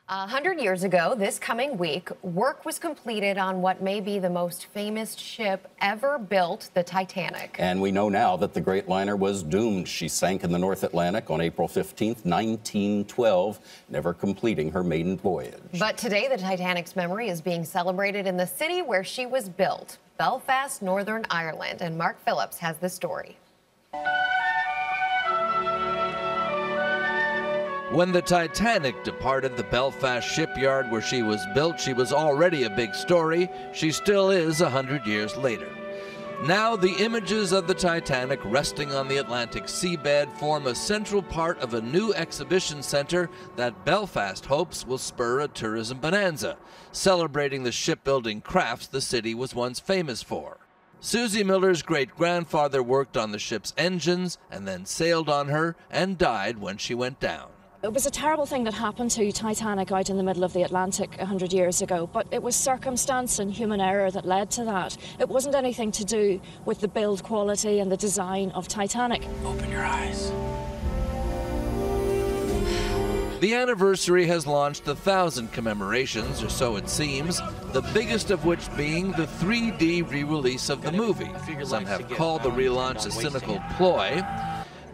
100 years ago, this coming week, work was completed on what may be the most famous ship ever built, the Titanic. And we know now that the great liner was doomed. She sank in the North Atlantic on April 15th, 1912, never completing her maiden voyage. But today, the Titanic's memory is being celebrated in the city where she was built, Belfast, Northern Ireland. And Mark Phillips has the story. When the Titanic departed the Belfast shipyard where she was built, she was already a big story. She still is 100 years later. Now the images of the Titanic resting on the Atlantic seabed form a central part of a new exhibition center that Belfast hopes will spur a tourism bonanza, celebrating the shipbuilding crafts the city was once famous for. Susie Miller's great-grandfather worked on the ship's engines and then sailed on her and died when she went down. It was a terrible thing that happened to Titanic out in the middle of the Atlantic 100 years ago, but it was circumstance and human error that led to that. It wasn't anything to do with the build quality and the design of Titanic. Open your eyes. The anniversary has launched 1,000 commemorations, or so it seems, the biggest of which being the 3D re-release of the movie. Some have called the relaunch a cynical ploy,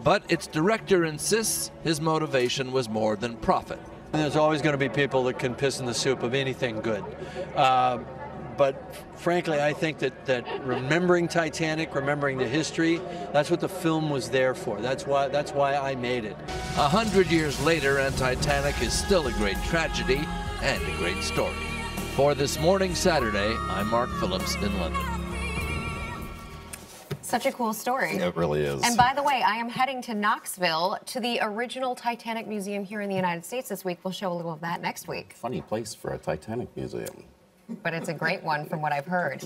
but its director insists his motivation was more than profit. There's always going to be people that can piss in the soup of anything good. But frankly, I think that remembering Titanic, remembering the history, that's what the film was there for. That's why I made it. 100 years later, and Titanic is still a great tragedy and a great story. For This Morning Saturday, I'm Mark Phillips in London. Such a cool story. It really is. And by the way, I am heading to Knoxville to the original Titanic Museum here in the United States this week. We'll show a little of that next week. Funny place for a Titanic museum. But it's a great one from what I've heard.